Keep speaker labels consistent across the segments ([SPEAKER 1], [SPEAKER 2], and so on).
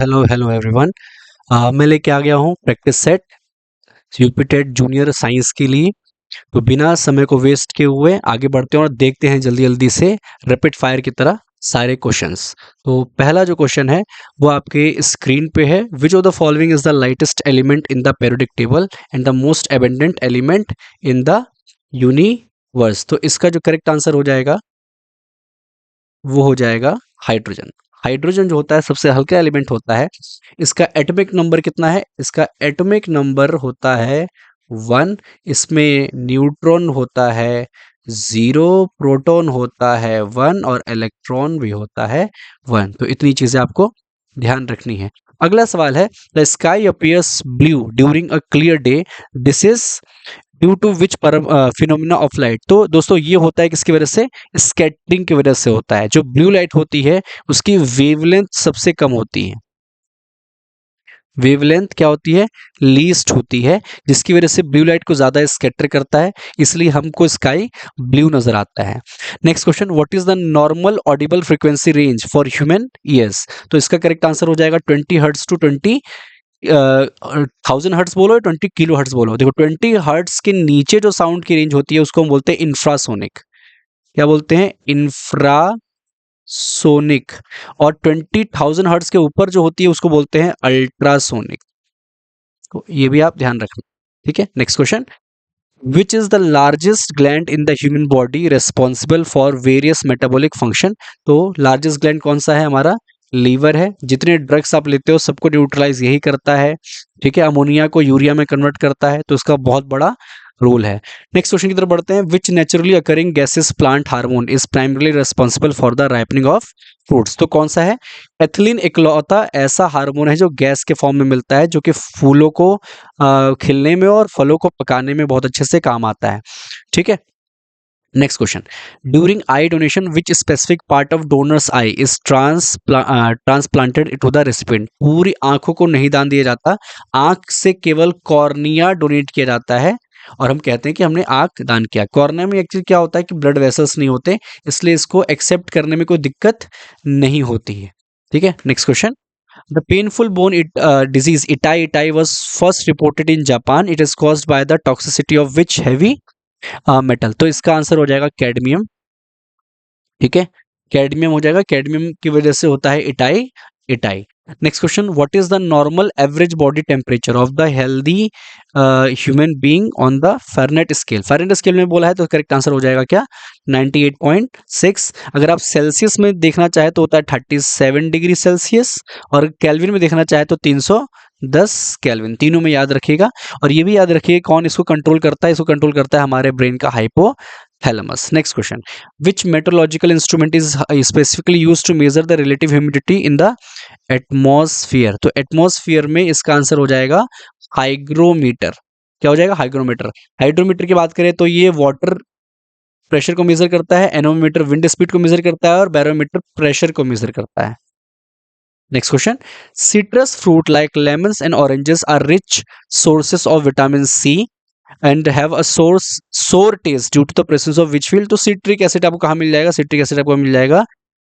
[SPEAKER 1] Hello hello everyone. मैं लेके आ गया हूँ practice set UPTET junior science के लिए। तो बिना समय को वेस्ट किए हुए आगे बढ़ते हैं और देखते हैं जल्दी जल्दी से रैपिड फायर की तरह सारे क्वेश्चंस। तो पहला जो क्वेश्चन है वो आपके स्क्रीन पे है। विच of the following is the lightest element in the periodic table and the most abundant element in the universe. तो इसका जो करेक्ट आंसर हो जाएगा वो हो जाएगा हाइड्रोजन। हाइड्रोजन जो होता है सबसे हल्का एलिमेंट होता है। इसका एटॉमिक नंबर कितना है? इसका एटॉमिक नंबर होता है 1। इसमें न्यूट्रॉन होता है 0, प्रोटॉन होता है 1 और इलेक्ट्रॉन भी होता है 1। तो इतनी चीजें आपको ध्यान रखनी है। अगला सवाल है, the sky appears blue during a clear day, this is due to which phenomena of light. तो दोस्तों ये होता है किसकी वजह से? स्कैटरिंग की वजह से होता है। जो ब्लू लाइट होती है उसकी वेवलेंथ सबसे कम होती है। वेवलेंथ क्या होती है? लीस्ट होती है, जिसकी वजह से ब्लू लाइट को ज्यादा स्कैटर करता है, इसलिए हमको स्काई ब्लू नजर आता है। Next question, what is the normal Audible frequency range for human ears? तो इसका करेक्ट आंसर हो जाएगा 20 हर्ट्ज टू 1000 हर्ट्ज बोलो या 20 किलो हर्ट्ज बोलो। देखो 20 हर्ट्ज के नीचे जो साउंड की रेंज होती है उसको हम बोलते हैं इंफ्रासोनिक। क्या बोलते हैं? इंफ्रासोनिक। और 20,000 हर्ट्ज के ऊपर जो होती है उसको बोलते हैं अल्ट्रासोनिक। तो ये भी आप ध्यान रखना। ठीक है, next question, which is the largest gland in the human body responsible for various metabolic function? तो लार्जेस्ट ग्लैंड कौन सा है? हमारा लीवर है। जितने ड्रग्स आप लेते हो सबको न्यूट्रलाइज यही करता है। ठीक है, अमोनिया को यूरिया में कन्वर्ट करता है, तो इसका बहुत बड़ा रोल है। नेक्स्ट क्वेश्चन की तरफ बढ़ते हैं, which naturally occurring gases plant hormone is primarily responsible for the ripening of fruits? तो कौन सा है? एथिलीन इकलौता ऐसा हार्मोन है जो गैस के फॉर्म में मिलता है, जो कि फूलों को खिलने में और फलों को पकाने में बहुत अच्छे से काम आता है। ठीक है, next question, during eye donation which specific part of donors eye is transplanted to the recipient? पूरी आंखों को नहीं दान दिया जाता, आंख से केवल कॉर्निया डोनेट किया जाता है और हम कहते हैं कि हमने आंख दान किया। कॉर्निया में एक्चुअली क्या होता है कि ब्लड वेसल्स नहीं होते, इसलिए इसको एक्सेप्ट करने में कोई दिक्कत नहीं होती है। ठीक है, next question, the painful bone disease itai itai was first reported in Japan. It is caused by the toxicity of which heavy metal? तो इसका आंसर हो जाएगा कैडमियम। ठीक है, कैडमियम हो जाएगा, कैडमियम की वजह से होता है itai itai. Next question, what is the normal average body temperature of the healthy human being on the Fahrenheit scale? Fahrenheit scale में बोला है तो करेक्ट आंसर हो जाएगा क्या? 98.6। अगर आप सेल्सियस में देखना चाहे तो होता है 37 डिग्री सेल्सियस, और केल्विन में देखना चाहे तो 310 केल्विन। तीनों में याद रखिएगा। और ये भी याद रखिए कौन इसको कंट्रोल करता है? इसको कंट्रोल करता है हमारे ब्रेन का hypothalamus. Next question, which meteorological instrument is specifically used to measure the relative humidity in the atmosphere? तो एटमॉस्फेयर में इसका आंसर हो जाएगा हाइग्रोमीटर। क्या हो जाएगा? हाइग्रोमीटर। हाइड्रोमीटर की बात करें तो ये वाटर प्रेशर को मेजर करता है, एनोमीटर विंड स्पीड को मेजर करता है और बैरोमीटर प्रेशर को मेजर करता है। Next question, citrus fruit like lemons and oranges are rich sources of vitamin C and have a sour taste due to the presence of which fuel? तो citric acid आपको कहाँ मिल जाएगा? citric acid आपको मिल जाएगा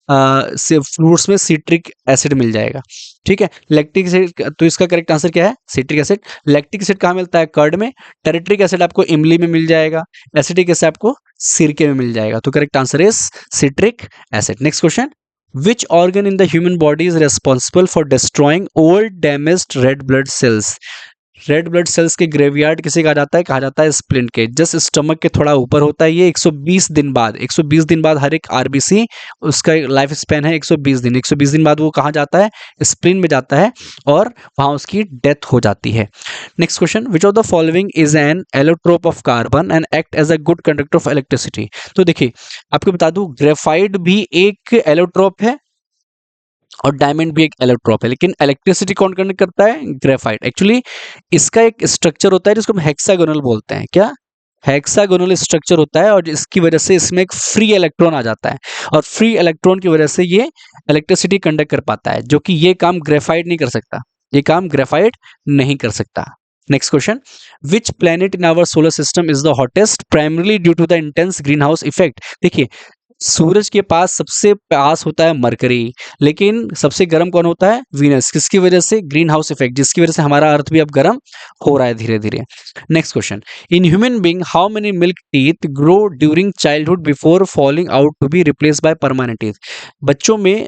[SPEAKER 1] से fruits में citric acid मिल जाएगा। ठीक है, लैक्टिक एसिड, तो इसका करेक्ट आंसर क्या है? Citric acid. लैक्टिक एसिड कहाँ मिलता है? कर्ड में। टेरिट्रिक एसिड आपको इमली में मिल जाएगा। एसिटिक एसिड आपको सिरके में मिल जाएगा। तो correct answer is citric acid. Next question, which organ in the human body is responsible for destroying old damaged red blood cells? Red blood cells के ग्रेवयार्ड किसे कहा जाता है? कहा जाता है स्प्लिन के। जस्ट स्टमक के थोड़ा ऊपर होता है ये। 120 दिन बाद, 120 दिन बाद हर एक आरबीसी, उसका लाइफ स्पैन है 120 दिन। 120 दिन बाद वो कहाँ जाता है? स्प्लिन में जाता है और वहाँ उसकी डेथ हो जाती है। Next question, which of the following is an allotrope of carbon and act as a good conductor of electricity? तो देखिए आपको बता दूं, ग्रेफाइट भी एक एलोट्रोप है और डायमंड भी एक एलोट्रोप है, लेकिन इलेक्ट्रिसिटी कौन कंडक्ट करता है? ग्रेफाइट। एक्चुअली इसका एक स्ट्रक्चर होता है जिसको हम हेक्सागोनल बोलते हैं। क्या? हेक्सागोनल स्ट्रक्चर होता है और इसकी वजह से इसमें एक फ्री इलेक्ट्रॉन आ जाता है और फ्री इलेक्ट्रॉन की वजह से ये इलेक्ट्रिसिटी कंडक्ट कर पाता है, जो कि ये काम ग्रेफाइट नहीं कर सकता। ये काम ग्रेफाइट नहीं कर सकता। Next question, which planet in our solar system is the hottest primarily due to the intense greenhouse effect? देखिए सूरज के पास होता है मरकरी, लेकिन सबसे गर्म कौन होता है? वीनस। किसकी वजह से? ग्रीन हाउस इफेक्ट, जिसकी वजह से हमारा अर्थ भी अब गर्म हो रहा है धीरे धीरे। Next question, in human being how many milk teeth grow during childhood before falling out to be replace by permanent teeth? बच्चों में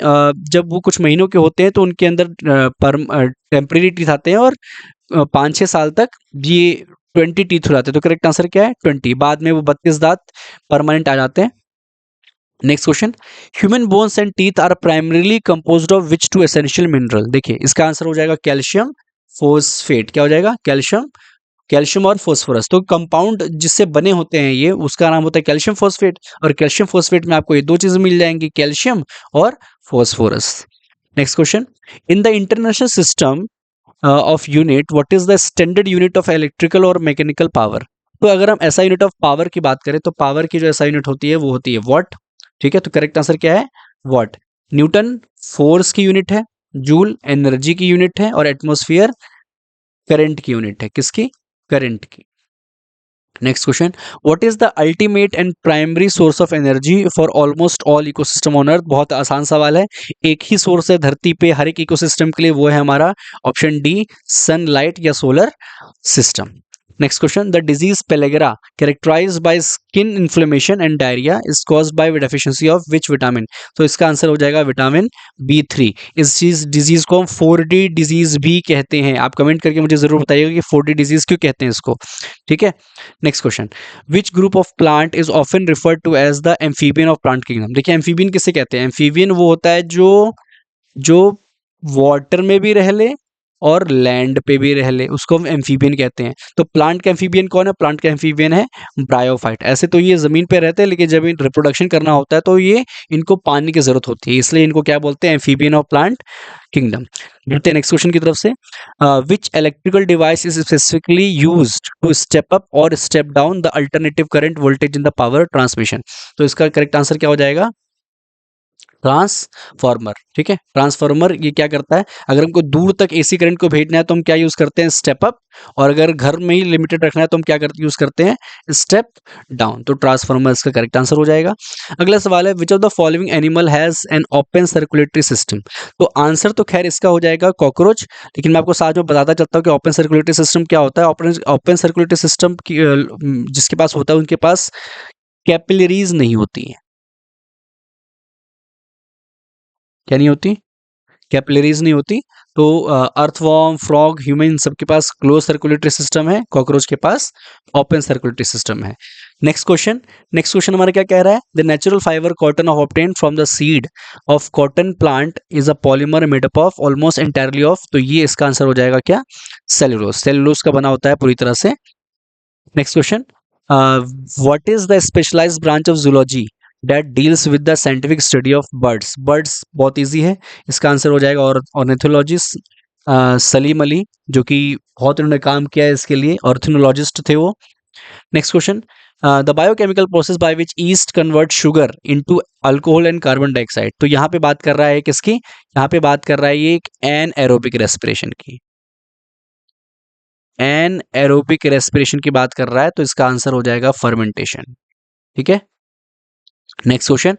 [SPEAKER 1] जब वो कुछ महीनों के होते हैं तो उनके अंदर टेम्परेरी टीथ आते हैं, और 5-6 साल तक ये 20 टीथ हो जाते हैं। तो करेक्ट आंसर क्या है? 20। बाद में वो 32 दांत परमानेंट आ जाते हैं। Next question, human bones and teeth are primarily composed of which two essential mineral? देखिए इसका आंसर हो जाएगा कैल्शियम फोस्फेट। क्या हो जाएगा? कैल्शियम, कैल्शियम और फोस्फोरस। तो कंपाउंड जिससे बने होते हैं ये, उसका नाम होता है कैल्शियम फोस्फेट, और कैल्शियम फोस्फेट में आपको ये दो चीजें मिल जाएंगी, कैल्शियम और phosphorus. Next question, in the international system of unit what is the standard unit of electrical और मैकेनिकल पावर? तो अगर हम ऐसा यूनिट ऑफ पावर की बात करें तो पावर की जो ऐसा यूनिट होती है वो होती है वॉट। ठीक है, तो करेक्ट आंसर क्या है? वॉट। न्यूटन फोर्स की यूनिट है, जूल एनर्जी की यूनिट है, और एटमॉस्फेयर करंट की यूनिट है। किसकी? करंट की। Next question, what is the ultimate and primary source of energy for almost all ecosystem on earth? बहुत आसान सवाल है। एक ही सोर्स है धरती पे हर एक इकोसिस्टम के लिए, वो है हमारा ऑप्शन डी, सनलाइट या solar system. Next question, the disease pellagra characterized by skin inflammation and diarrhoea is caused by deficiency of which vitamin? तो इसका आंसर हो जाएगा विटामिन B3। इस चीज डिजीज को हम 4D डिजीज भी कहते हैं। आप कमेंट करके मुझे जरूर बताइएगा कि 4D डिजीज क्यों कहते हैं इसको। ठीक है, next question, which group of plant is often referred to as the amphibian of plant kingdom? देखिए एम्फीबियन किसे कहते हैं? एम्फीबियन वो होता है जो जो वाटर में भी रह ले और लैंड पे भी रह ले, उसको हम एम्फीबियन कहते हैं। तो प्लांट का एम्फीबियन कौन है? प्लांट का एम्फीबियन है ब्रायोफाइट। ऐसे तो ये जमीन पे रहते हैं, लेकिन जब इन रिप्रोडक्शन करना होता है तो ये इनको पानी की जरूरत होती है, इसलिए इनको क्या बोलते हैं? Amphibian of plant kingdom. बढ़ते हैं नेक्स्ट क्वेश्चन की तरफ से, which electrical device is specifically used to step up और step down the alternative current voltage in the power transmission? तो इसका करेक्ट आंसर क्या हो जाएगा? ट्रांसफार्मर। ठीक है, ट्रांसफार्मर ये क्या करता है? अगर हमको दूर तक एसी करंट को भेजना है तो हम क्या यूज करते हैं? Step up. और अगर घर में ही लिमिटेड रखना है तो हम क्या करते यूज करते हैं? Step down. तो ट्रांसफार्मर इसका करेक्ट आंसर हो जाएगा। अगला सवाल है, विच of the following animal has an open circulatory system? तो आंसर तो खैर इसका हो जाएगा कॉकरोच, लेकिन मैं आपको साथ में बताता चलता हूँ कि ओपन सर्कुलेटरी सिस्टम क्या होता है। ओपन सर्कुलेटरी सिस्टम जिसके पास होता है उनके पास कैपिलरीज नहीं होती है। क्या नहीं होती? कैपिलरीज नहीं होती। तो अर्थवॉर्म, फ्रॉग, ह्यूमन सबके पास क्लोज सर्कुलेटरी सिस्टम है, कॉकरोच के पास ओपन सर्कुलेटरी सिस्टम है। नेक्स्ट क्वेश्चन हमारा क्या कह रहा है? The natural fibre cotton of obtain from the seed of cotton plant is a polymer made up of almost entirely of, तो ये इसका आंसर हो जाएगा क्या? सेलुलोज। सेलुलोज का बना होता है पूरी तरह से। Next question, what is the specialised branch of zoology that deals with the scientific study of birds? Birds बहुत इजी है, इसका आंसर हो जाएगा और ऑर्निथोलॉजिस्ट सलीम अली, जो कि बहुत उन्होंने काम किया है इसके लिए, ऑर्निथोलॉजिस्ट थे वो। Next question, the biochemical process by which east convert sugar into alcohol and carbon dioxide? तो यहाँ पे बात कर रहा है किसकी? यहाँ पे बात कर रहा है ये एक एनएरोबिक रेस्पिरेशन की। एनएरोबिक रेस्पिरेशन की बात कर रहा है, तो इसका आंसर हो जाएगा फर्मेंटेशन। ठीक है, next question,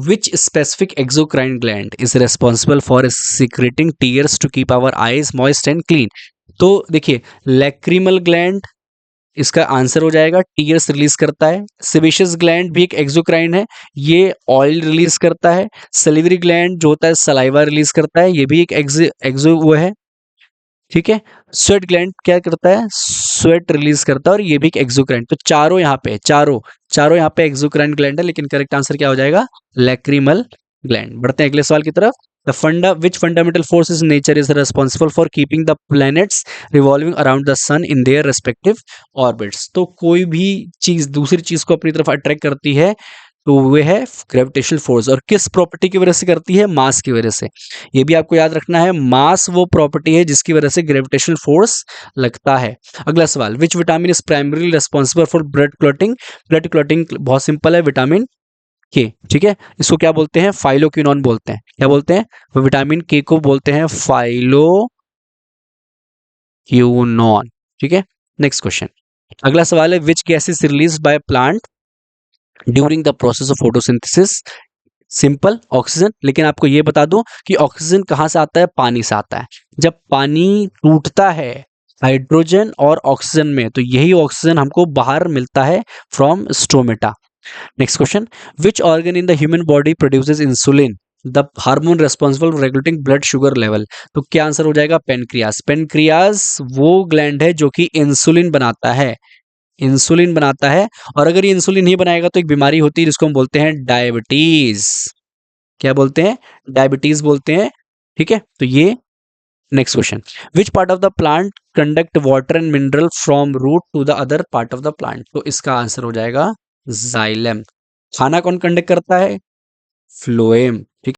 [SPEAKER 1] which specific exocrine gland is responsible for secreting tears to keep our eyes moist and clean? तो देखिए लैक्रिमल ग्लैंड इसका आंसर हो जाएगा, टीयर्स रिलीज करता है। सेबेशियस ग्लैंड भी एक एक्सोक्राइन है, ये ऑयल रिलीज करता है। सलिवरी ग्लैंड जो होता है सलाइवा रिलीज करता है, ये भी एक एक्सो वो है। ठीक है, स्वेट ग्लैंड क्या करता है? स्वेट रिलीज करता है, और ये भी एक एक्सोक्राइन। तो चारों यहाँ पे चारों यहाँ पे एक्सोक्राइन ग्लैंड है, लेकिन करेक्ट आंसर क्या हो जाएगा? Lacrimal gland. बढ़ते हैं अगले सवाल की तरफ। The which fundamental force is nature is responsible for keeping the planets revolving around the sun in their respective orbits? तो कोई भी चीज दूसरी चीज को अपनी तरफ अट्रैक्ट करती है तो वह है ग्रेविटेशनल फोर्स। और किस प्रॉपर्टी की वजह से करती है? मास की वजह से। ये भी आपको याद रखना है, मास वो प्रॉपर्टी है जिसकी वजह से ग्रेविटेशनल फोर्स लगता है। अगला सवाल, which vitamin is primary responsible for blood clotting? Blood clotting बहुत सिंपल है, विटामिन के। ठीक है, इसको क्या बोलते हैं? फाइलोक्विनोन बोलते हैं। क्या बोलते हैं? वो विटामिन के को बोलते हैं फाइलोक्विनोन। ठीक है, नेक्स्ट क्वेश्चन। अगला सवाल है, which gas is release by plant during the process of photosynthesis? Simple, oxygen. लेकिन आपको ये बता दूं कि ऑक्सीजन कहाँ से आता है? पानी से आता है। जब पानी टूटता है हाइड्रोजन और ऑक्सीजन में, तो यही ऑक्सीजन हमको बाहर मिलता है from stomata. Next question, which organ in the human body produces insulin, the hormone responsible for regulating blood sugar level? तो क्या आंसर हो जाएगा? पेनक्रियास। पेनक्रियास वो ग्लैंड है जो कि इंसुलिन बनाता है, इंसुलिन बनाता है। और अगर ये इंसुलिन नहीं बनाएगा तो एक बीमारी होती है जिसको हम बोलते हैं डायबिटीज। क्या बोलते हैं? डायबिटीज बोलते हैं। ठीक है, तो ये next question, which part of the plant conduct water and mineral from root to the other part of the plant? तो इसका आंसर हो जाएगा जाइलम। खाना कौन कंडक्ट करता है? फ्लोएम। ठीक